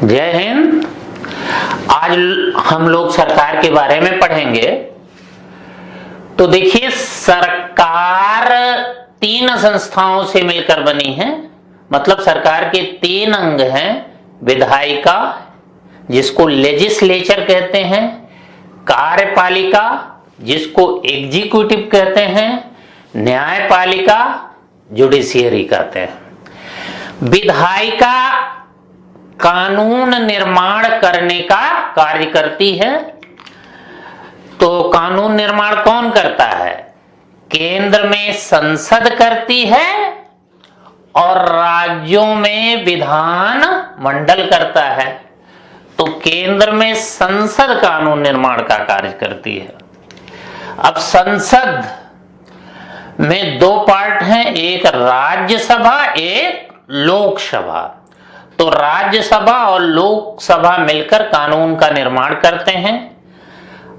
जय हिंद। आज हम लोग सरकार के बारे में पढ़ेंगे। तो देखिए, सरकार तीन संस्थाओं से मिलकर बनी है। मतलब सरकार के तीन अंग हैं। विधायिका, जिसको लेजिस्लेचर कहते हैं, कार्यपालिका, जिसको एग्जीक्यूटिव कहते हैं, न्यायपालिका, जुडिशियरी कहते हैं। विधायिका कानून निर्माण करने का कार्य करती है। तो कानून निर्माण कौन करता है? केंद्र में संसद करती है और राज्यों में विधान मंडल करता है। तो केंद्र में संसद कानून निर्माण का कार्य करती है। अब संसद में दो पार्ट हैं, एक राज्यसभा, एक लोकसभा। तो राज्यसभा और लोकसभा मिलकर कानून का निर्माण करते हैं।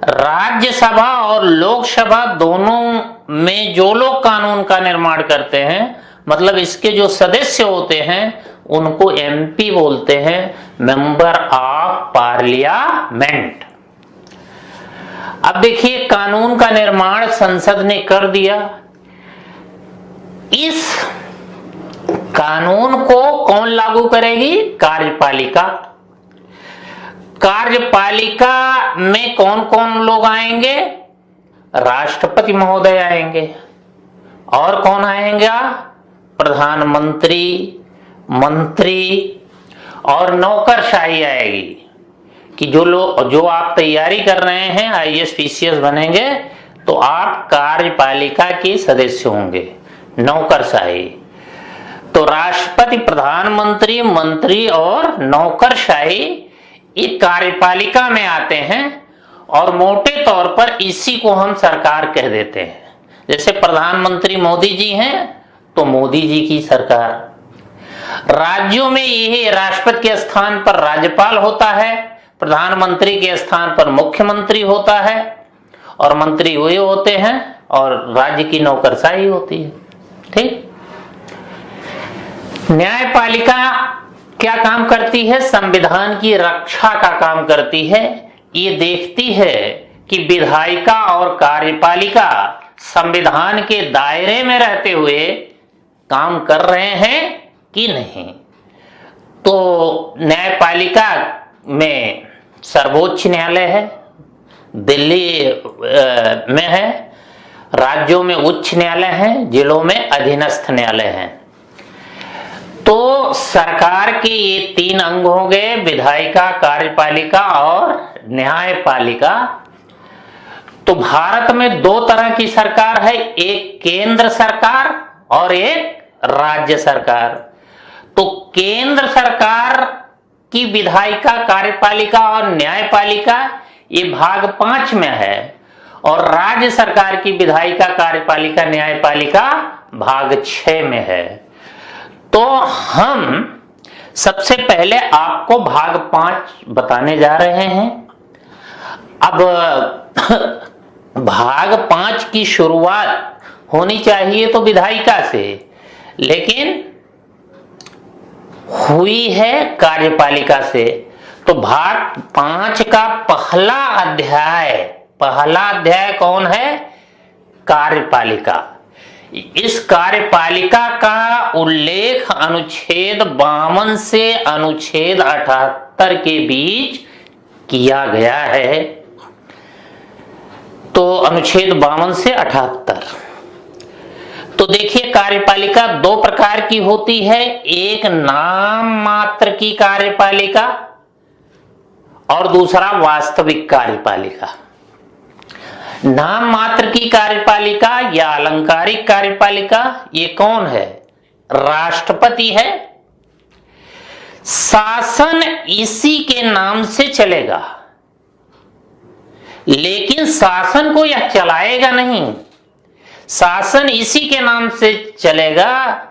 राज्यसभा और लोकसभा दोनों में जो लोग कानून का निर्माण करते हैं, मतलब इसके जो सदस्य होते हैं, उनको एमपी बोलते हैं, मेंबर ऑफ पार्लियामेंट। अब देखिए, कानून का निर्माण संसद ने कर दिया। इस कानून को कौन लागू करेगी? कार्यपालिका। कार्यपालिका में कौन कौन लोग आएंगे? राष्ट्रपति महोदय आएंगे। और कौन आएंगे? प्रधानमंत्री, मंत्री और नौकरशाही आएगी। कि जो आप तैयारी कर रहे हैं, आईएएस पीसीएस बनेंगे, तो आप कार्यपालिका के सदस्य होंगे, नौकरशाही। तो राष्ट्रपति, प्रधानमंत्री, मंत्री और नौकरशाही ये कार्यपालिका में आते हैं। और मोटे तौर पर इसी को हम सरकार कह देते हैं। जैसे प्रधानमंत्री मोदी जी हैं, तो मोदी जी की सरकार। राज्यों में यही राष्ट्रपति के स्थान पर राज्यपाल होता है, प्रधानमंत्री के स्थान पर मुख्यमंत्री होता है, और मंत्री वही होते हैं, और राज्य की नौकरशाही होती है। ठीक। न्यायपालिका क्या काम करती है? संविधान की रक्षा का काम करती है। ये देखती है कि विधायिका और कार्यपालिका संविधान के दायरे में रहते हुए काम कर रहे हैं कि नहीं। तो न्यायपालिका में सर्वोच्च न्यायालय है, दिल्ली में है, राज्यों में उच्च न्यायालय है, जिलों में अधीनस्थ न्यायालय है। तो सरकार के ये तीन अंग हो गए, विधायिका, कार्यपालिका और न्यायपालिका। तो भारत में दो तरह की सरकार है, एक केंद्र सरकार और एक राज्य सरकार। तो केंद्र सरकार की विधायिका, कार्यपालिका और न्यायपालिका ये भाग 5 में है, और राज्य सरकार की विधायिका, कार्यपालिका, न्यायपालिका भाग 6 में है। तो हम सबसे पहले आपको भाग 5 बताने जा रहे हैं। अब भाग 5 की शुरुआत होनी चाहिए तो विधायिका से, लेकिन हुई है कार्यपालिका से। तो भाग 5 का पहला अध्याय कौन है? कार्यपालिका। इस कार्यपालिका का उल्लेख अनुच्छेद 52 से अनुच्छेद 78 के बीच किया गया है। तो अनुच्छेद 52 से 78। तो देखिए, कार्यपालिका दो प्रकार की होती है, एक नाम मात्र की कार्यपालिका और दूसरा वास्तविक कार्यपालिका। नाम मात्र की कार्यपालिका या अलंकारिक कार्यपालिका ये कौन है? राष्ट्रपति है। शासन इसी के नाम से चलेगा, लेकिन शासन को यह चलाएगा नहीं। शासन इसी के नाम से चलेगा,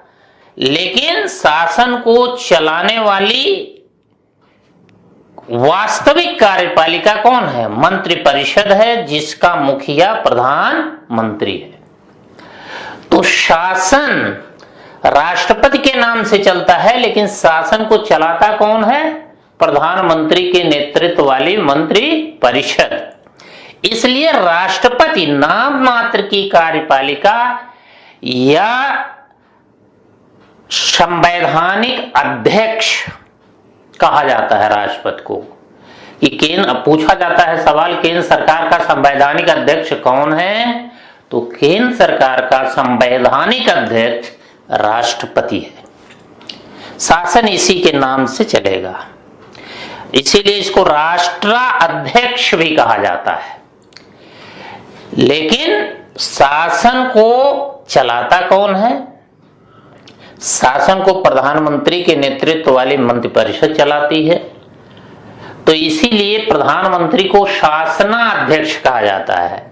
लेकिन शासन को चलाने वाली वास्तविक कार्यपालिका कौन है? मंत्रिपरिषद है, जिसका मुखिया प्रधानमंत्री है। तो शासन राष्ट्रपति के नाम से चलता है, लेकिन शासन को चलाता कौन है? प्रधानमंत्री के नेतृत्व वाली मंत्री परिषद। इसलिए राष्ट्रपति नाम मात्र की कार्यपालिका या संवैधानिक अध्यक्ष कहा जाता है राष्ट्रपति को। कि केंद्र, पूछा जाता है सवाल, केंद्र सरकार का संवैधानिक अध्यक्ष कौन है, तो केंद्र सरकार का संवैधानिक अध्यक्ष राष्ट्रपति है। शासन इसी के नाम से चलेगा, इसीलिए इसको राष्ट्राध्यक्ष भी कहा जाता है। लेकिन शासन को चलाता कौन है? शासन को प्रधानमंत्री के नेतृत्व वाली मंत्रिपरिषद चलाती है। तो इसीलिए प्रधानमंत्री को शासनाध्यक्ष कहा जाता है।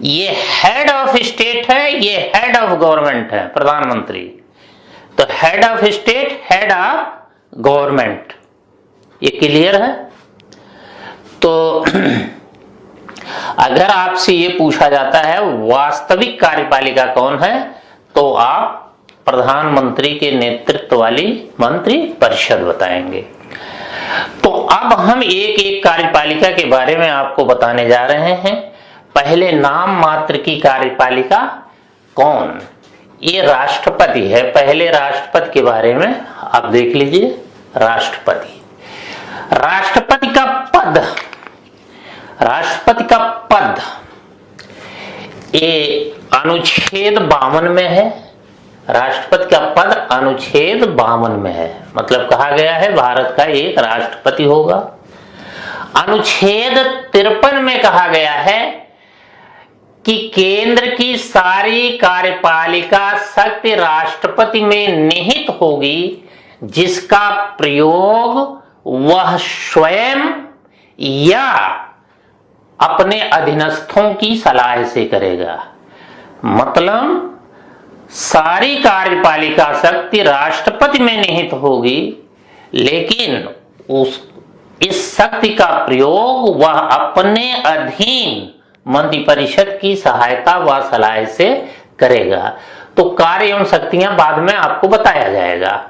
ये हेड ऑफ स्टेट है, ये हेड ऑफ गवर्नमेंट है प्रधानमंत्री। तो head of state, head of government, ये क्लियर है। तो अगर आपसे ये पूछा जाता है वास्तविक कार्यपालिका कौन है, तो आप प्रधानमंत्री के नेतृत्व वाली मंत्री परिषद बताएंगे। तो अब हम एक एक कार्यपालिका के बारे में आपको बताने जा रहे हैं। पहले नाम मात्र की कार्यपालिका कौन? ये राष्ट्रपति है। पहले राष्ट्रपति के बारे में आप देख लीजिए। राष्ट्रपति, राष्ट्रपति का पद, राष्ट्रपति का पद ये अनुच्छेद 52 में है। राष्ट्रपति का पद अनुच्छेद 52 में है। मतलब कहा गया है भारत का एक राष्ट्रपति होगा। अनुच्छेद 53 में कहा गया है कि केंद्र की सारी कार्यपालिका शक्ति राष्ट्रपति में निहित होगी, जिसका प्रयोग वह स्वयं या अपने अधीनस्थों की सलाह से करेगा। मतलब सारी कार्यपालिका शक्ति राष्ट्रपति में निहित होगी, लेकिन इस शक्ति का प्रयोग वह अपने अधीन मंत्रिपरिषद की सहायता व सलाह से करेगा। तो कार्य एवं शक्तियां बाद में आपको बताया जाएगा।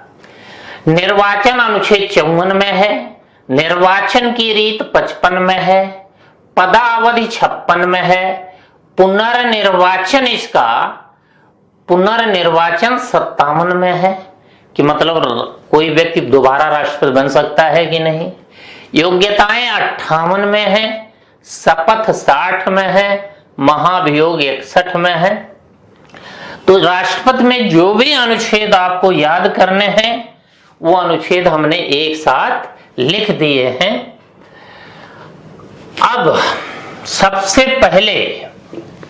निर्वाचन अनुच्छेद 54 में है। निर्वाचन की रीत 55 में है। पदावधि 56 में है। पुनर्निर्वाचन 57 में है कि मतलब कोई व्यक्ति दोबारा राष्ट्रपति बन सकता है कि नहीं। योग्यताएं 58 में है। शपथ 60 में है। महाभियोग 61 में है। तो राष्ट्रपति में जो भी अनुच्छेद आपको याद करने हैं वो अनुच्छेद हमने एक साथ लिख दिए हैं। अब सबसे पहले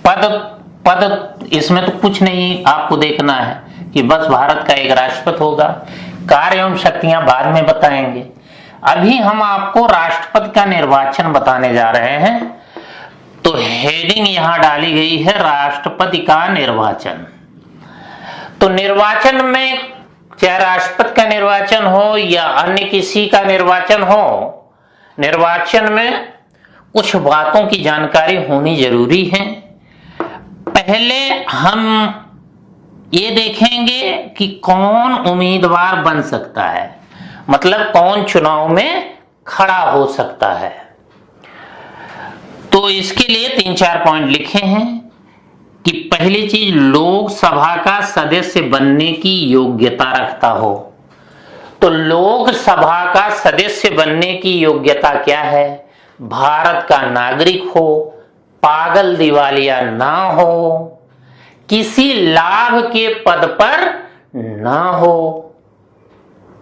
पद इसमें तो कुछ नहीं आपको देखना है कि बस भारत का एक राष्ट्रपति होगा। कार्य एवं शक्तियां बाद में बताएंगे। अभी हम आपको राष्ट्रपति का निर्वाचन बताने जा रहे हैं। तो हेडिंग यहां डाली गई है राष्ट्रपति का निर्वाचन। तो निर्वाचन में चाहे राष्ट्रपति का निर्वाचन हो या अन्य किसी का निर्वाचन हो, निर्वाचन में कुछ बातों की जानकारी होनी जरूरी है। पहले हम ये देखेंगे कि कौन उम्मीदवार बन सकता है, मतलब कौन चुनाव में खड़ा हो सकता है। तो इसके लिए 3-4 पॉइंट लिखे हैं कि पहली चीज, लोकसभा का सदस्य बनने की योग्यता रखता हो। तो लोकसभा का सदस्य बनने की योग्यता क्या है? भारत का नागरिक हो, पागल दिवालिया ना हो, किसी लाभ के पद पर ना हो।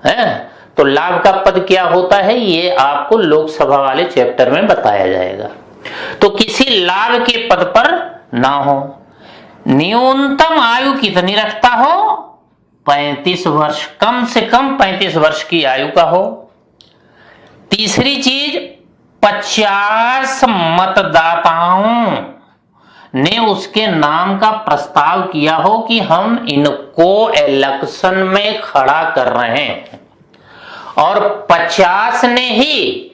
है तो लाभ का पद क्या होता है ये आपको लोकसभा वाले चैप्टर में बताया जाएगा। तो किसी लाभ के पद पर ना हो। न्यूनतम आयु कितनी रखता हो? 35 वर्ष, कम से कम 35 वर्ष की आयु का हो। तीसरी चीज, 50 मतदाताओं ने उसके नाम का प्रस्ताव किया हो कि हम इनको इलेक्शन में खड़ा कर रहे हैं, और 50 ने ही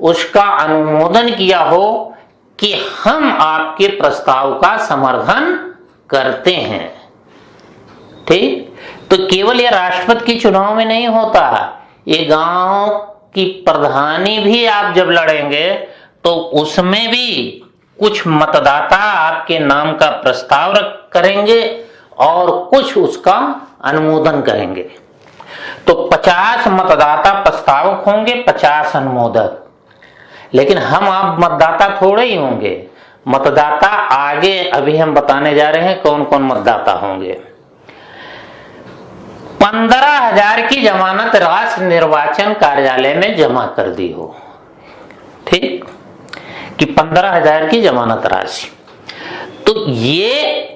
उसका अनुमोदन किया हो कि हम आपके प्रस्ताव का समर्थन करते हैं। ठीक, तो केवल ये राष्ट्रपति के चुनाव में नहीं होता, ये गांव कि प्रधानी भी आप जब लड़ेंगे तो उसमें भी कुछ मतदाता आपके नाम का प्रस्ताव करेंगे और कुछ उसका अनुमोदन करेंगे। तो 50 मतदाता प्रस्तावक होंगे, 50 अनुमोदक। लेकिन हम आप मतदाता थोड़े ही होंगे, मतदाता आगे अभी हम बताने जा रहे हैं कौन कौन मतदाता होंगे। 15,000 की जमानत राष्ट्र निर्वाचन कार्यालय में जमा कर दी हो, ठीक, कि 15,000 की जमानत राशि। तो ये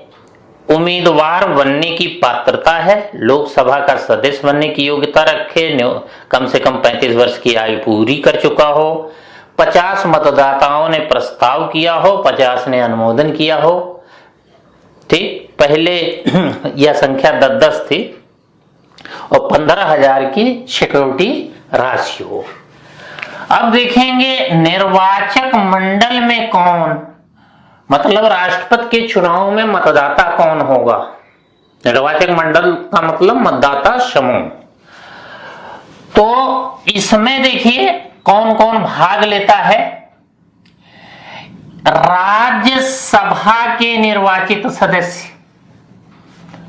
उम्मीदवार बनने की पात्रता है, लोकसभा का सदस्य बनने की योग्यता रखे, कम से कम 35 वर्ष की आयु पूरी कर चुका हो, 50 मतदाताओं ने प्रस्ताव किया हो, 50 ने अनुमोदन किया हो, ठीक। पहले यह संख्या 10-10 थी और 15,000 की सिक्योरिटी राशि हो। अब देखेंगे निर्वाचक मंडल में कौन, मतलब राष्ट्रपति के चुनाव में मतदाता कौन होगा। निर्वाचक मंडल का मतलब मतदाता समूह। तो इसमें देखिए कौन कौन भाग लेता है। राज्यसभा के निर्वाचित सदस्य,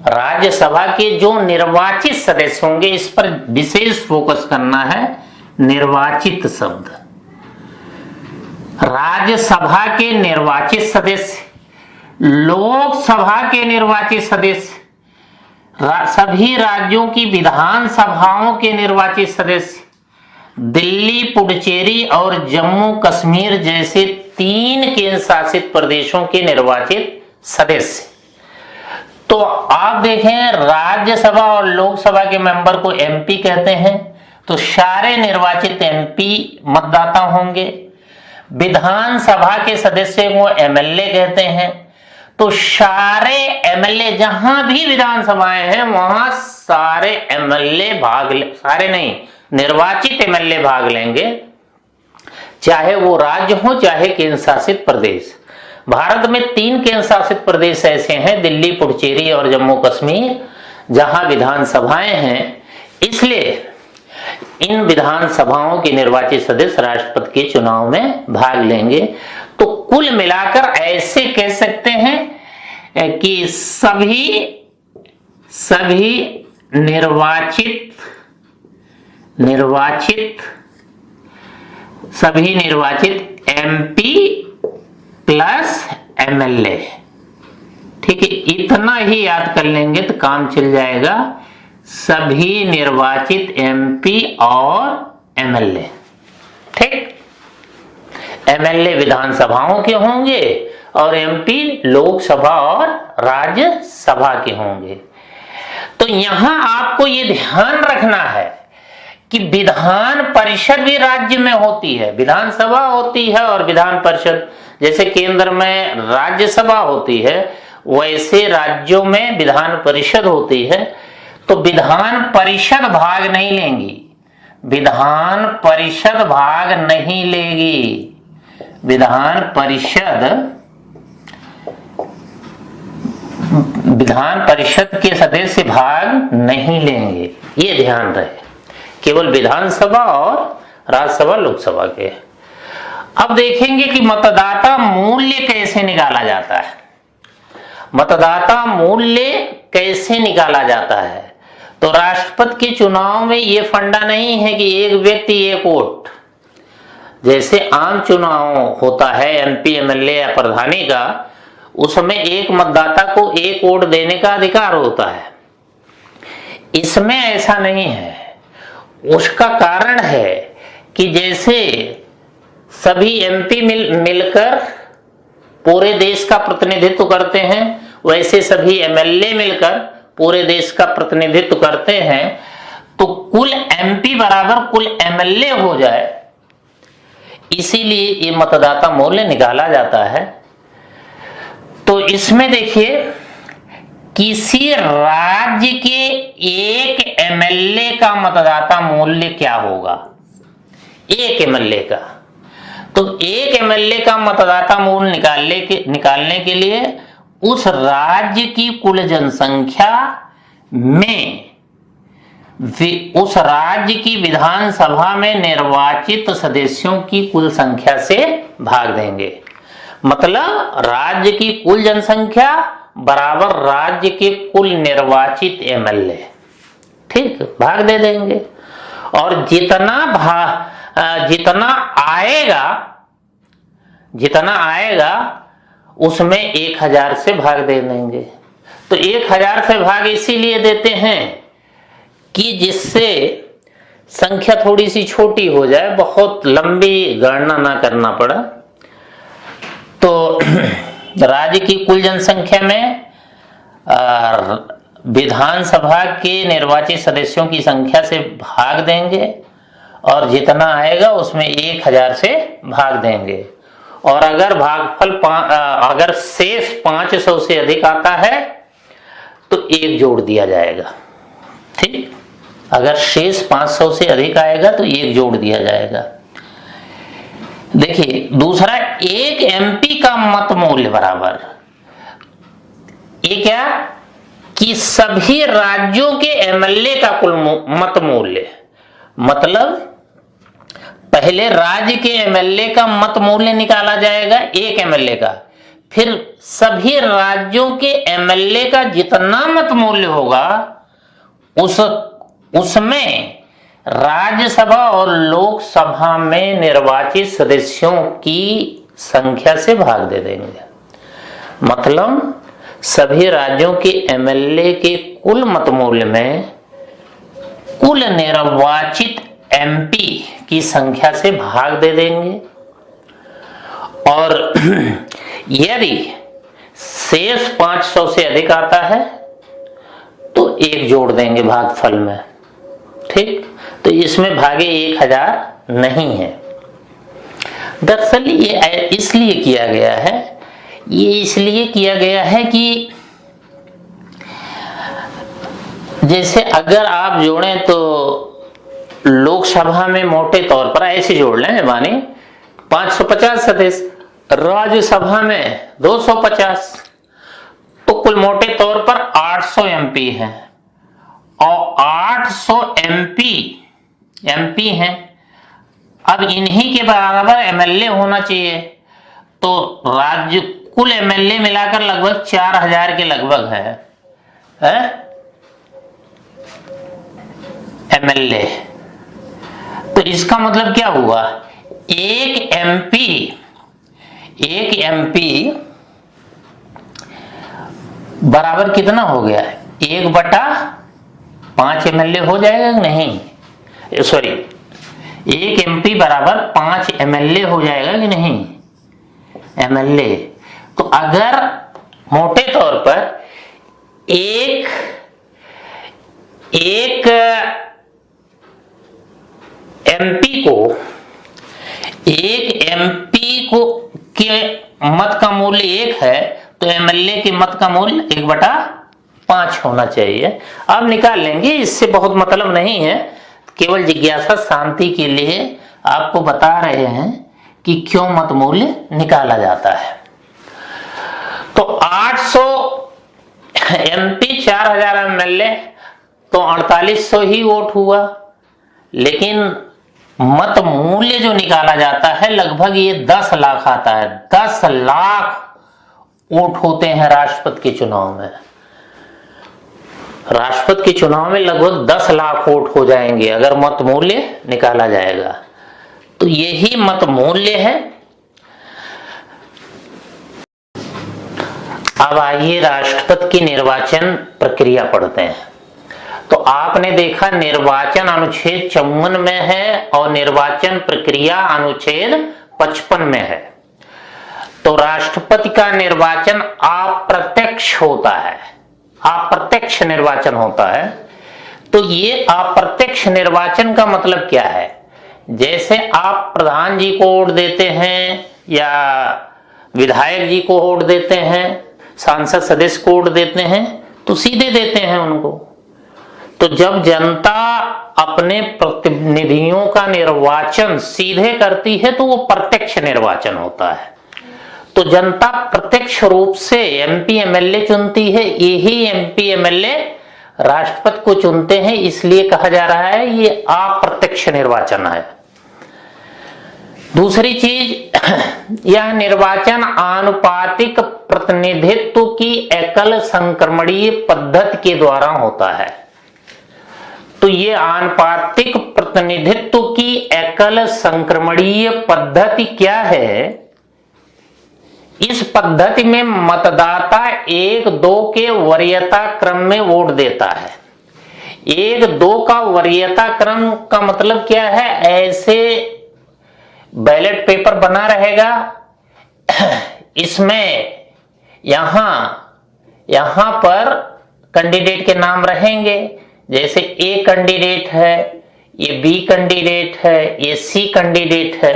राज्यसभा के जो निर्वाचित सदस्य होंगे, इस पर विशेष फोकस करना है, निर्वाचित शब्द। राज्यसभा के निर्वाचित सदस्य, लोकसभा के निर्वाचित सदस्य, सभी राज्यों की विधानसभाओं के निर्वाचित सदस्य, दिल्ली, पुडुचेरी और जम्मू कश्मीर जैसे 3 केंद्र शासित प्रदेशों के निर्वाचित सदस्य। तो आप देखें राज्यसभा और लोकसभा के मेंबर को एमपी कहते हैं, तो सारे निर्वाचित एमपी मतदाता होंगे। विधानसभा के सदस्य को एमएलए कहते हैं, तो सारे एमएलए, जहां भी विधानसभाएं हैं वहां सारे एमएलए सारे नहीं, निर्वाचित एमएलए भाग लेंगे, चाहे वो राज्य हो चाहे केंद्र शासित प्रदेश। भारत में 3 केंद्र शासित प्रदेश ऐसे हैं, दिल्ली, पुडुचेरी और जम्मू कश्मीर, जहां विधानसभाएं हैं। इसलिए इन विधानसभाओं के निर्वाचित सदस्य राष्ट्रपति के चुनाव में भाग लेंगे। तो कुल मिलाकर ऐसे कह सकते हैं कि सभी निर्वाचित एमपी प्लस एमएलए, ठीक है, इतना ही याद कर लेंगे तो काम चल जाएगा। सभी निर्वाचित एमपी और एमएलए, ठीक। एमएलए विधानसभाओं के होंगे और एमपी लोकसभा और राज्यसभा के होंगे। तो यहां आपको ये ध्यान रखना है कि विधान परिषद भी राज्य में होती है, विधानसभा होती है और विधान परिषद, जैसे केंद्र में राज्यसभा होती है वैसे राज्यों में विधान परिषद होती है। तो विधान परिषद भाग नहीं लेंगी, विधान परिषद भाग नहीं लेगी, विधान परिषद के सदस्य भाग नहीं लेंगे, ये ध्यान रहे। केवल विधानसभा और राज्यसभा लोकसभा के। अब देखेंगे कि मतदाता मूल्य कैसे निकाला जाता है। मतदाता मूल्य कैसे निकाला जाता है, तो राष्ट्रपति के चुनाव में यह फंडा नहीं है कि एक व्यक्ति एक वोट, जैसे आम चुनाव होता है एमपी, एमएलए या प्रधानी का, उसमें एक मतदाता को एक वोट देने का अधिकार होता है। इसमें ऐसा नहीं है। उसका कारण है कि जैसे सभी एमपी मिलकर पूरे देश का प्रतिनिधित्व करते हैं, वैसे सभी एमएलए मिलकर पूरे देश का प्रतिनिधित्व करते हैं। तो कुल एमपी बराबर कुल एमएलए हो जाए, इसीलिए ये मतदाता मूल्य निकाला जाता है। तो इसमें देखिए, किसी राज्य के एक एमएलए का मतदाता मूल्य क्या होगा, एक एमएलए का। तो एक एमएलए का मतदाता मूल्य निकालने के लिए उस राज्य की कुल जनसंख्या में उस राज्य की विधानसभा में निर्वाचित सदस्यों की कुल संख्या से भाग देंगे। मतलब राज्य की कुल जनसंख्या बराबर राज्य के कुल निर्वाचित एमएलए, ठीक, भाग दे देंगे। और जितना आएगा उसमें 1000 से भाग दे देंगे। तो 1000 से भाग इसीलिए देते हैं कि जिससे संख्या थोड़ी सी छोटी हो जाए, बहुत लंबी गणना ना करना पड़ा। तो राज्य की कुल जनसंख्या में विधानसभा के निर्वाचित सदस्यों की संख्या से भाग देंगे और जितना आएगा उसमें 1000 से भाग देंगे। और अगर भागफल अगर शेष 500 से अधिक आता है तो 1 जोड़ दिया जाएगा, ठीक। अगर शेष 500 से अधिक आएगा तो 1 जोड़ दिया जाएगा। देखिए दूसरा, 1 एमपी का मत मूल्य बराबर, ये क्या कि सभी राज्यों के एमएलए का कुल मत मूल्य। मतलब पहले राज्य के एमएलए का मत मूल्य निकाला जाएगा, 1 एमएलए का, फिर सभी राज्यों के एमएलए का जितना मत मूल्य होगा उसमें राज्यसभा और लोकसभा में निर्वाचित सदस्यों की संख्या से भाग दे देंगे। मतलब सभी राज्यों के एमएलए के कुल मत मूल्य में कुल निर्वाचित एमपी की संख्या से भाग दे देंगे। और यदि शेष 500 से अधिक आता है तो 1 जोड़ देंगे भागफल में, ठीक। तो इसमें भागे 1000 नहीं है। दरअसल ये इसलिए किया गया है कि जैसे अगर आप जोड़ें तो लोकसभा में मोटे तौर पर ऐसे जोड़ लें, माने 550 सदस्य, राज्यसभा में 250, तो कुल मोटे तौर पर 800 एमपी हैं। और 800 एमपी हैं, अब इन्हीं के बराबर एमएलए होना चाहिए। तो राज्य कुल एमएलए मिलाकर लगभग 4000 के लगभग है एमएलए। तो इसका मतलब क्या हुआ, एक एमपी बराबर कितना हो गया, 1/5 एमएलए हो जाएगा कि नहीं, सॉरी, 1 एमपी बराबर 5 एमएलए हो जाएगा कि नहीं, एमएलए। तो अगर मोटे तौर पर एक एमपी को के मत का मूल्य 1 है तो एमएलए के मत का मूल्य 1/5 होना चाहिए। अब निकाल लेंगे, इससे बहुत मतलब नहीं है, केवल जिज्ञासा शांति के लिए आपको बता रहे हैं कि क्यों मत मूल्य निकाला जाता है। तो 800 एमपी 4000 एमएलए तो 4800 ही वोट हुआ, लेकिन मत मूल्य जो निकाला जाता है लगभग ये 10 लाख आता है। 10 लाख वोट होते हैं राष्ट्रपति के चुनाव में। राष्ट्रपति के चुनाव में लगभग 10 लाख वोट हो जाएंगे अगर मत मूल्य निकाला जाएगा। तो यही मत मूल्य है। अब आइए राष्ट्रपति की निर्वाचन प्रक्रिया पढ़ते हैं। तो आपने देखा निर्वाचन अनुच्छेद 54 में है और निर्वाचन प्रक्रिया अनुच्छेद 55 में है। तो राष्ट्रपति का निर्वाचन अप्रत्यक्ष होता है, अप्रत्यक्ष निर्वाचन होता है। तो ये अप्रत्यक्ष निर्वाचन का मतलब क्या है, जैसे आप प्रधान जी को वोट देते हैं या विधायक जी को वोट देते हैं, सांसद सदस्य को वोट देते हैं, तो सीधे देते हैं उनको। तो जब जनता अपने प्रतिनिधियों का निर्वाचन सीधे करती है तो वो प्रत्यक्ष निर्वाचन होता है। तो जनता प्रत्यक्ष रूप से एमपी एमएलए चुनती है, यही एमपी एमएलए राष्ट्रपति को चुनते हैं, इसलिए कहा जा रहा है ये अप्रत्यक्ष निर्वाचन है। दूसरी चीज, यह निर्वाचन आनुपातिक प्रतिनिधित्व की एकल संक्रमणीय पद्धति के द्वारा होता है। तो ये आनुपातिक प्रतिनिधित्व की एकल संक्रमणीय पद्धति क्या है? इस पद्धति में मतदाता 1-2 के वरीयता क्रम में वोट देता है। 1-2 का वरीयता क्रम का मतलब क्या है? ऐसे बैलेट पेपर बना रहेगा, इसमें यहां पर कैंडिडेट के नाम रहेंगे, जैसे ए कैंडिडेट है, ये बी कैंडिडेट है, ये सी कैंडिडेट है।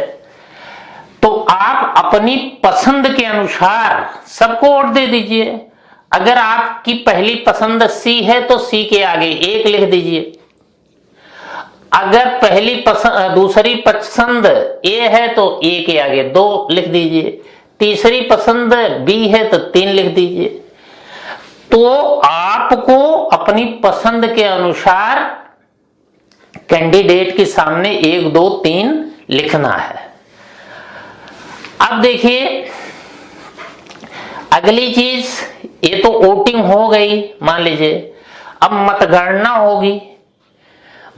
तो आप अपनी पसंद के अनुसार सबको वोट दे दीजिए। अगर आपकी पहली पसंद सी है तो सी के आगे 1 लिख दीजिए। अगर दूसरी पसंद ए है तो ए के आगे 2 लिख दीजिए। तीसरी पसंद बी है तो 3 लिख दीजिए। तो आपको अपनी पसंद के अनुसार कैंडिडेट के सामने 1, 2, 3 लिखना है। अब देखिए अगली चीज, ये तो वोटिंग हो गई मान लीजिए, अब मतगणना होगी।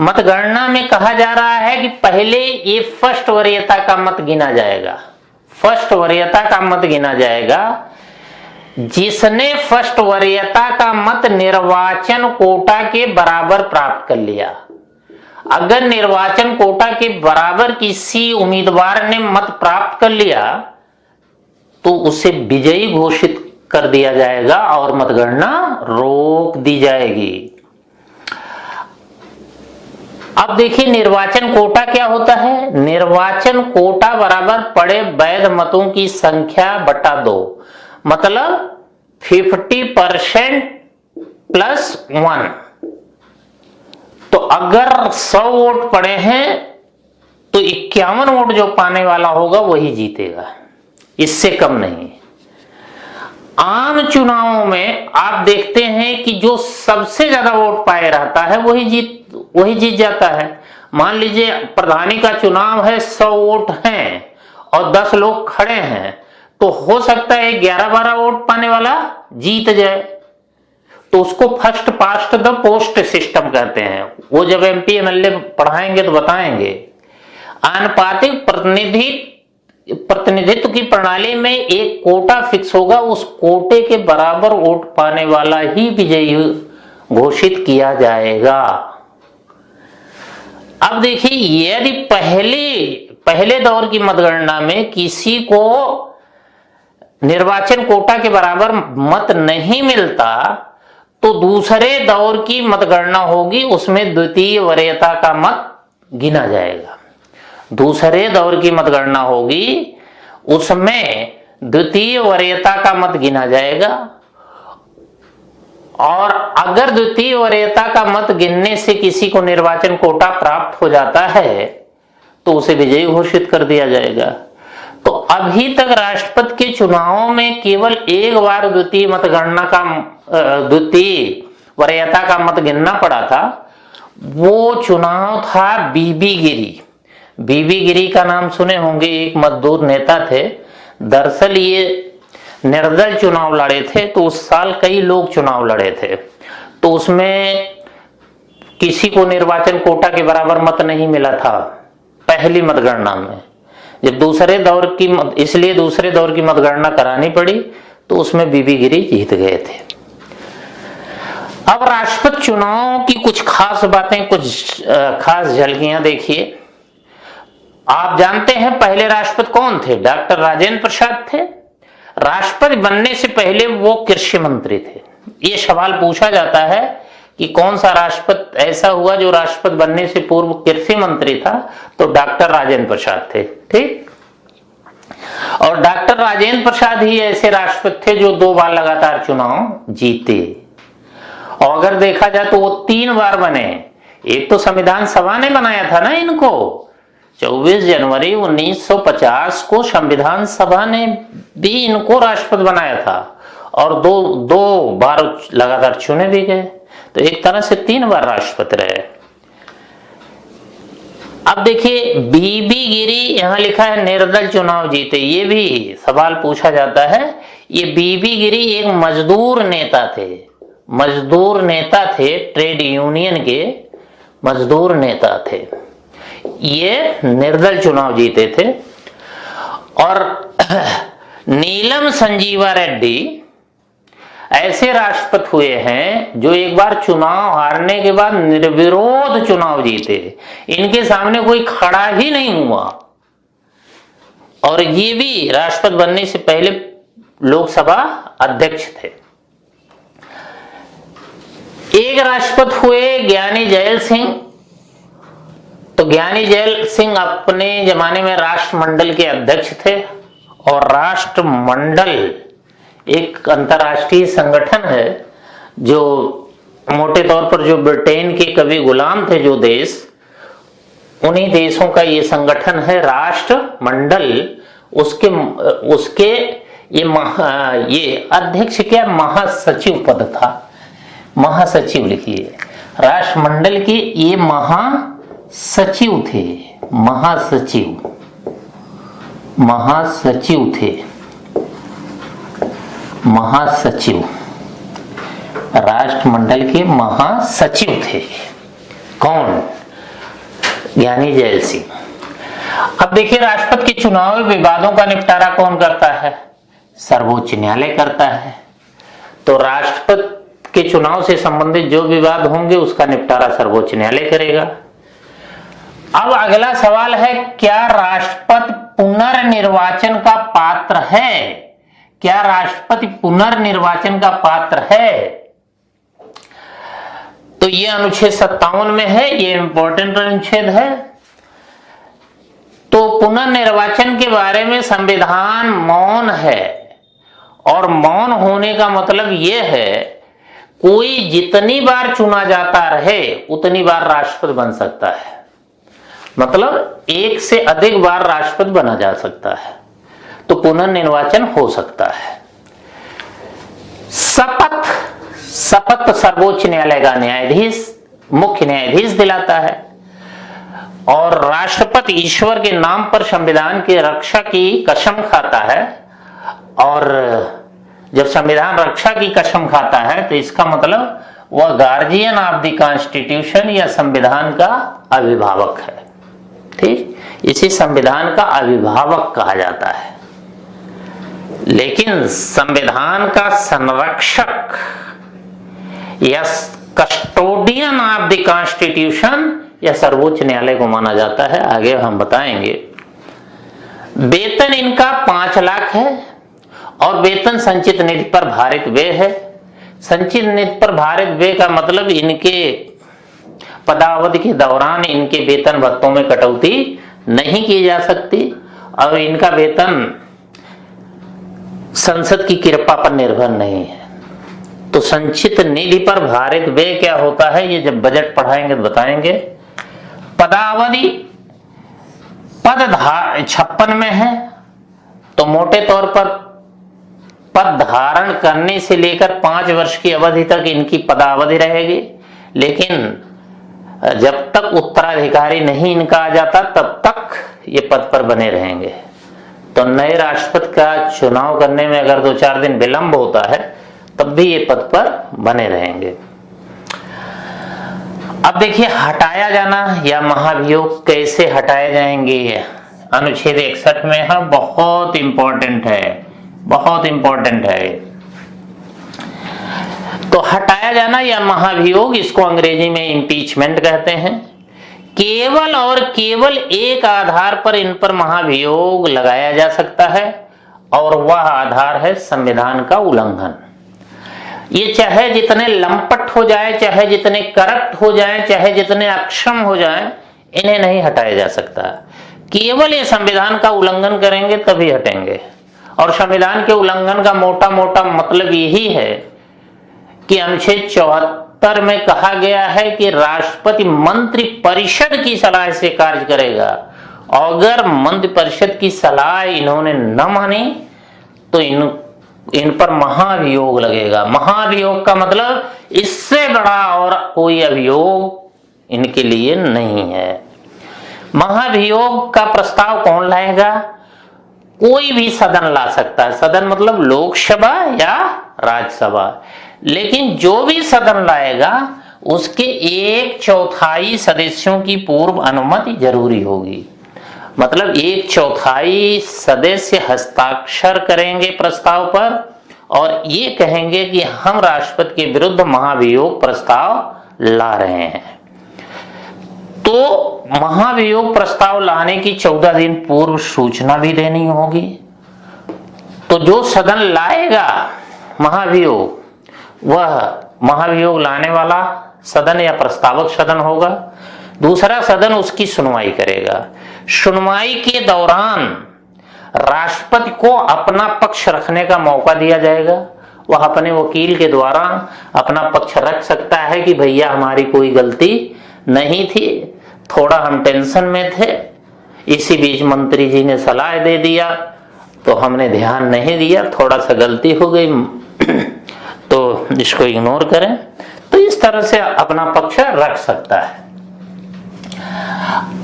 मतगणना में कहा जा रहा है कि पहले ये फर्स्ट वरीयता का मत गिना जाएगा। फर्स्ट वरीयता का मत गिना जाएगा। जिसने फर्स्ट वरीयता का मत निर्वाचन कोटा के बराबर प्राप्त कर लिया, अगर निर्वाचन कोटा के बराबर किसी उम्मीदवार ने मत प्राप्त कर लिया तो उसे विजयी घोषित कर दिया जाएगा और मतगणना रोक दी जाएगी। अब देखिए निर्वाचन कोटा क्या होता है? निर्वाचन कोटा बराबर पड़े वैध मतों की संख्या बटा 2, मतलब 50% + 1। तो अगर 100 वोट पड़े हैं तो 51 वोट जो पाने वाला होगा वही जीतेगा, इससे कम नहीं। आम चुनावों में आप देखते हैं कि जो सबसे ज्यादा वोट पाए रहता है वही जीत जाता है। मान लीजिए प्रधानी का चुनाव है, 100 वोट हैं और 10 लोग खड़े हैं, तो हो सकता है 11-12 वोट पाने वाला जीत जाए। तो उसको first past the post system कहते हैं। वो जब MP MLA पढ़ाएंगे तो बताएंगे। आनुपातिक प्रतिनिधित्व की प्रणाली में एक कोटा फिक्स होगा, उस कोटे के बराबर वोट पाने वाला ही विजयी घोषित किया जाएगा। अब देखिए यदि पहले दौर की मतगणना में किसी को निर्वाचन कोटा के बराबर मत नहीं मिलता तो दूसरे दौर की मतगणना होगी, उसमें द्वितीय वरीयता का मत गिना जाएगा। दूसरे दौर की मतगणना होगी, उसमें द्वितीय वरीयता का मत गिना जाएगा और अगर द्वितीय वरीयता का मत गिनने से किसी को निर्वाचन कोटा प्राप्त हो जाता है तो उसे विजयी घोषित कर दिया जाएगा। तो अभी तक राष्ट्रपति के चुनावों में केवल एक बार द्वितीय वरीयता का मत गिनना पड़ा था। वो चुनाव था बीबी गिरी। बीबी गिरी का नाम सुने होंगे, एक मजदूर नेता थे। दरअसल ये निर्दल चुनाव लड़े थे, तो उस साल कई लोग चुनाव लड़े थे, तो उसमें किसी को निर्वाचन कोटा के बराबर मत नहीं मिला था पहली मतगणना में। जब दूसरे दौर की इसलिए दूसरे दौर की मतगणना करानी पड़ी, तो उसमें बीबी गिरी जीत गए थे। अब राष्ट्रपति चुनाव की कुछ खास बातें, कुछ खास झलकियां देखिए। आप जानते हैं पहले राष्ट्रपति कौन थे? डॉक्टर राजेंद्र प्रसाद थे। राष्ट्रपति बनने से पहले वो कृषि मंत्री थे। ये सवाल पूछा जाता है कि कौन सा राष्ट्रपति ऐसा हुआ जो राष्ट्रपति बनने से पूर्व कृषि मंत्री था, तो डॉक्टर राजेंद्र प्रसाद थे। ठीक, और डॉक्टर राजेंद्र प्रसाद ही ऐसे राष्ट्रपति थे जो 2 बार लगातार चुनाव जीते। और अगर देखा जाए तो वो 3 बार बने। एक तो संविधान सभा ने बनाया था ना इनको, 24 जनवरी 1950 को संविधान सभा ने भी इनको राष्ट्रपति बनाया था, और दो बार लगातार चुने भी गए। तो एक तरह से 3 बार राष्ट्रपति रहे। अब देखिए बीबी गिरी, यहां लिखा है निर्दल चुनाव जीते, ये भी सवाल पूछा जाता है। ये बीबी गिरी एक मजदूर नेता थे, मजदूर नेता थे, ट्रेड यूनियन के मजदूर नेता थे। ये निर्दल चुनाव जीते थे। और नीलम संजीवा रेड्डी ऐसे राष्ट्रपति हुए हैं जो एक बार चुनाव हारने के बाद निर्विरोध चुनाव जीते, इनके सामने कोई खड़ा ही नहीं हुआ। और ये भी राष्ट्रपति बनने से पहले लोकसभा अध्यक्ष थे। एक राष्ट्रपति हुए ज्ञानी जैल सिंह। तो ज्ञानी जैल सिंह अपने जमाने में राष्ट्रमंडल के अध्यक्ष थे। और राष्ट्रमंडल एक अंतर्राष्ट्रीय संगठन है जो मोटे तौर पर जो ब्रिटेन के कभी गुलाम थे जो देश, उन्हीं देशों का ये संगठन है राष्ट्रमंडल। उसके ये अध्यक्ष क्या महासचिव पद था, महासचिव लिखिए, राष्ट्रमंडल के ये महासचिव थे, महासचिव थे, महासचिव, राष्ट्रमंडल के महासचिव थे। कौन? ज्ञानी जैल सिंह। अब देखिए राष्ट्रपति के चुनावी विवादों का निपटारा कौन करता है? सर्वोच्च न्यायालय करता है। तो राष्ट्रपति के चुनाव से संबंधित जो विवाद होंगे उसका निपटारा सर्वोच्च न्यायालय करेगा। अब अगला सवाल है, क्या राष्ट्रपति पुनर्निर्वाचन का पात्र है? क्या राष्ट्रपति पुनर्निर्वाचन का पात्र है? तो ये अनुच्छेद 57 में है, ये इंपॉर्टेंट अनुच्छेद है। तो पुनर्निर्वाचन के बारे में संविधान मौन है। और मौन होने का मतलब यह है, कोई जितनी बार चुना जाता रहे उतनी बार राष्ट्रपति बन सकता है। मतलब एक से अधिक बार राष्ट्रपति बना जा सकता है, तो पुनर्निर्वाचन हो सकता है। शपथ सर्वोच्च न्यायालय का न्यायाधीश, मुख्य न्यायाधीश दिलाता है। और राष्ट्रपति ईश्वर के नाम पर संविधान की रक्षा की कसम खाता है। और जब संविधान रक्षा की कसम खाता है तो इसका मतलब वह गार्जियन ऑफ द कॉन्स्टिट्यूशन या संविधान का अभिभावक है। ठीक, इसे संविधान का अभिभावक कहा जाता है। लेकिन संविधान का संरक्षक या कस्टोडियन ऑफ द कॉन्स्टिट्यूशन या सर्वोच्च न्यायालय को माना जाता है। आगे हम बताएंगे। वेतन इनका 5 लाख है और वेतन संचित निधि पर भारित व्यय है। संचित निधि पर भारित व्यय का मतलब इनके पदावधि के दौरान इनके वेतन भत्तों में कटौती नहीं की जा सकती और इनका वेतन संसद की कृपा पर निर्भर नहीं है। तो संचित निधि पर भारित व्यय क्या होता है, ये जब बजट पढ़ाएंगे तो बताएंगे। पदावधि पद 56 में है, तो मोटे तौर पर पद धारण करने से लेकर 5 वर्ष की अवधि तक इनकी पदावधि रहेगी। लेकिन जब तक उत्तराधिकारी नहीं इनका आ जाता तब तक ये पद पर बने रहेंगे। तो नए राष्ट्रपति का चुनाव करने में अगर 2-4 दिन विलंब होता है तब भी ये पद पर बने रहेंगे। अब देखिए हटाया जाना या महाभियोग कैसे हटाए जाएंगे, अनुच्छेद 61 में है। बहुत इंपॉर्टेंट है, बहुत इंपॉर्टेंट है। तो हटाया जाना या महाभियोग, इसको अंग्रेजी में इम्पीचमेंट कहते हैं। केवल और केवल एक आधार पर इन पर महाभियोग लगाया जा सकता है और वह आधार है संविधान का उल्लंघन। ये चाहे जितने लंपट हो जाए, चाहे जितने करप्ट हो जाए, चाहे जितने अक्षम हो जाए, इन्हें नहीं हटाया जा सकता। केवल ये संविधान का उल्लंघन करेंगे तभी हटेंगे। और संविधान के उल्लंघन का मोटा मोटा मतलब यही है कि अनुच्छेद 74 में कहा गया है कि राष्ट्रपति मंत्री परिषद की सलाह से कार्य करेगा। अगर मंत्री परिषद की सलाह इन्होंने न मानी तो इन पर महाभियोग लगेगा। महाभियोग का मतलब इससे बड़ा और कोई अभियोग इनके लिए नहीं है। महाभियोग का प्रस्ताव कौन लाएगा? कोई भी सदन ला सकता है। सदन मतलब लोकसभा या राज्यसभा, लेकिन जो भी सदन लाएगा उसके 1/4 सदस्यों की पूर्व अनुमति जरूरी होगी। मतलब 1/4 सदस्य हस्ताक्षर करेंगे प्रस्ताव पर और ये कहेंगे कि हम राष्ट्रपति के विरुद्ध महाभियोग प्रस्ताव ला रहे हैं। तो महाभियोग प्रस्ताव लाने की 14 दिन पूर्व सूचना भी देनी होगी। तो जो सदन लाएगा महाभियोग, वह महाभियोग लाने वाला सदन या प्रस्तावक सदन होगा। दूसरा सदन उसकी सुनवाई करेगा। सुनवाई के दौरान राष्ट्रपति को अपना पक्ष रखने का मौका दिया जाएगा। वह अपने वकील के द्वारा अपना पक्ष रख सकता है कि भैया हमारी कोई गलती नहीं थी, थोड़ा हम टेंशन में थे, इसी बीच मंत्री जी ने सलाह दे दिया तो हमने ध्यान नहीं दिया, थोड़ा सा गलती हो गई तो इसको इग्नोर करें। तो इस तरह से अपना पक्ष रख सकता है।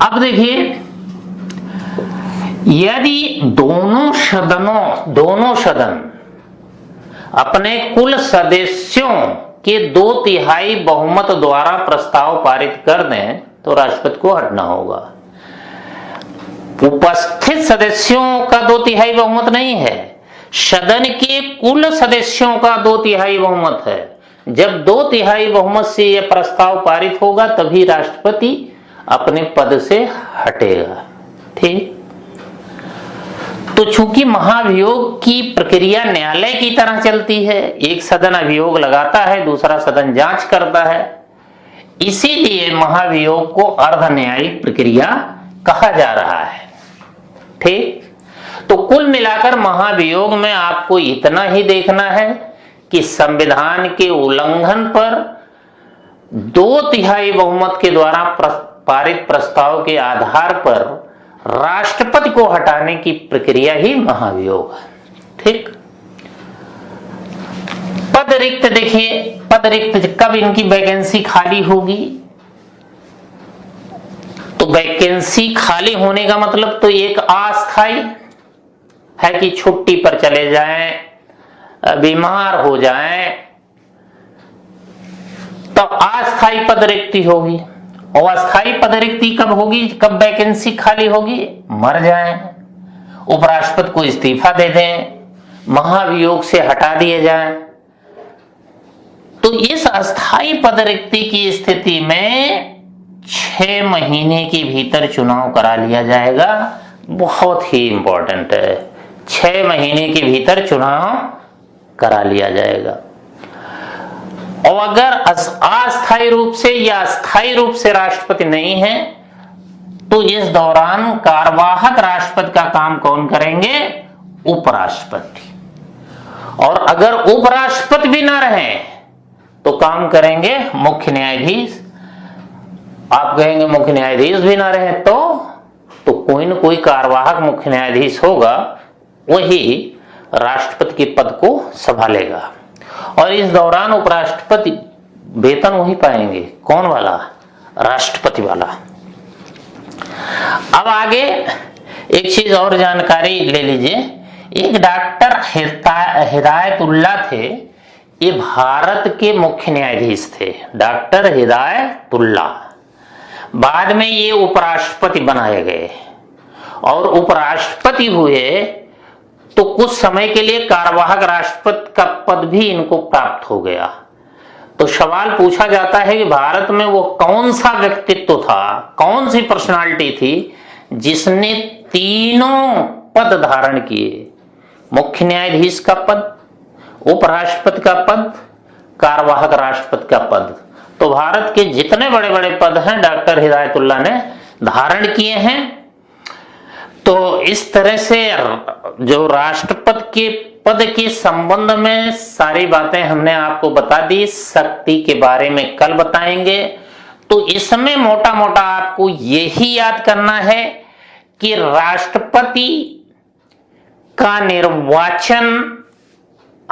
अब देखिए, यदि दोनों सदन अपने कुल सदस्यों के 2/3 बहुमत द्वारा प्रस्ताव पारित कर दें तो राष्ट्रपति को हटना होगा। उपस्थित सदस्यों का 2/3 बहुमत नहीं है, सदन के कुल सदस्यों का 2/3 बहुमत है। जब 2/3 बहुमत से यह प्रस्ताव पारित होगा तभी राष्ट्रपति अपने पद से हटेगा। ठीक। तो चूंकि महाभियोग की प्रक्रिया न्यायालय की तरह चलती है, एक सदन अभियोग लगाता है, दूसरा सदन जांच करता है, इसीलिए महाभियोग को अर्ध न्यायिक प्रक्रिया कहा जा रहा है। ठीक। तो कुल मिलाकर महाभियोग में आपको इतना ही देखना है कि संविधान के उल्लंघन पर 2/3 बहुमत के द्वारा पारित प्रस्ताव के आधार पर राष्ट्रपति को हटाने की प्रक्रिया ही महाभियोग है। ठीक। पद रिक्त देखिए, पद रिक्त कब इनकी वैकेंसी खाली होगी? तो वैकेंसी खाली होने का मतलब तो एक अस्थायी है कि छुट्टी पर चले जाएं, बीमार हो जाएं, तो अस्थायी पद रिक्ति होगी। और अस्थायी पद रिक्ति कब होगी, कब वैकेंसी खाली होगी? मर जाएं, उपराष्ट्रपति को इस्तीफा दे दें, महाभियोग से हटा दिए जाएं। तो इस अस्थायी पद रिक्ति की स्थिति में 6 महीने के भीतर चुनाव करा लिया जाएगा। बहुत ही इंपॉर्टेंट है, 6 महीने के भीतर चुनाव करा लिया जाएगा। और अगर अस्थायी रूप से या स्थायी रूप से राष्ट्रपति नहीं है तो इस दौरान कार्यवाहक राष्ट्रपति का काम कौन करेंगे? उपराष्ट्रपति। और अगर उपराष्ट्रपति भी ना रहे तो काम करेंगे मुख्य न्यायाधीश। आप कहेंगे मुख्य न्यायाधीश भी ना रहे तो कोई न कोई कार्यवाहक मुख्य न्यायाधीश होगा, वही राष्ट्रपति के पद को संभालेगा। और इस दौरान उपराष्ट्रपति वेतन वही पाएंगे, कौन वाला? राष्ट्रपति वाला। अब आगे एक चीज और जानकारी ले लीजिए। एक डॉक्टर हिदायतुल्ला थे, ये भारत के मुख्य न्यायाधीश थे, डॉक्टर हिदायतुल्ला। बाद में ये उपराष्ट्रपति बनाए गए और उपराष्ट्रपति हुए तो कुछ समय के लिए कार्यवाहक राष्ट्रपति का पद भी इनको प्राप्त हो गया। तो सवाल पूछा जाता है कि भारत में वो कौन सा व्यक्तित्व था, कौन सी पर्सनालिटी थी जिसने तीनों पद धारण किए? मुख्य न्यायाधीश का पद, उपराष्ट्रपति का पद, कार्यवाहक राष्ट्रपति का पद। तो भारत के जितने बड़े बड़े पद हैं डॉक्टर हिदायतुल्ला ने धारण किए हैं। तो इस तरह से जो राष्ट्रपति के पद के संबंध में सारी बातें हमने आपको बता दी। शक्ति के बारे में कल बताएंगे। तो इसमें मोटा मोटा आपको यही याद करना है कि राष्ट्रपति का निर्वाचन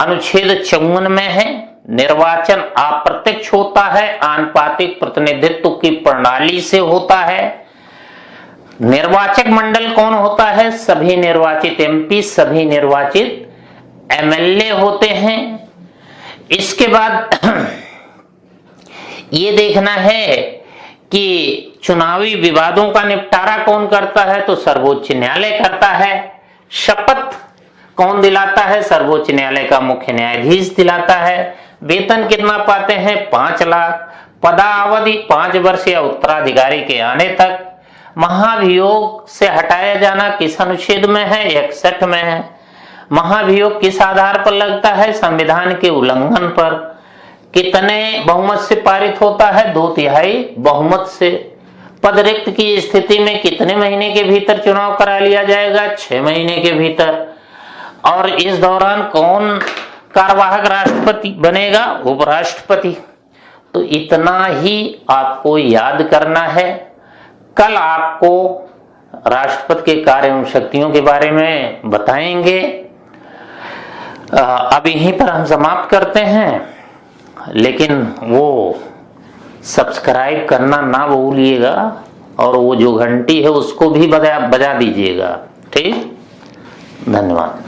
अनुच्छेद 54 में है, निर्वाचन अप्रत्यक्ष होता है, आनुपातिक प्रतिनिधित्व की प्रणाली से होता है। निर्वाचक मंडल कौन होता है? सभी निर्वाचित एमपी, सभी निर्वाचित एमएलए होते हैं। इसके बाद ये देखना है कि चुनावी विवादों का निपटारा कौन करता है? तो सर्वोच्च न्यायालय करता है। शपथ कौन दिलाता है? सर्वोच्च न्यायालय का मुख्य न्यायाधीश दिलाता है। वेतन कितना पाते हैं? 5 लाख। पदावधि 5 वर्ष या उत्तराधिकारी के आने तक। महाभियोग से हटाया जाना किस अनुच्छेद में है? 61 में है। महाभियोग किस आधार पर लगता है? संविधान के उल्लंघन पर। कितने बहुमत से पारित होता है? 2/3 बहुमत से। पद रिक्त की स्थिति में कितने महीने के भीतर चुनाव करा लिया जाएगा? 6 महीने के भीतर। और इस दौरान कौन कार्यवाहक राष्ट्रपति बनेगा? उपराष्ट्रपति। तो इतना ही आपको याद करना है। कल आपको राष्ट्रपति के कार्य एवं शक्तियों के बारे में बताएंगे। अब यहीं पर हम समाप्त करते हैं, लेकिन वो सब्सक्राइब करना ना भूलिएगा और वो जो घंटी है उसको भी बजा दीजिएगा। ठीक, धन्यवाद।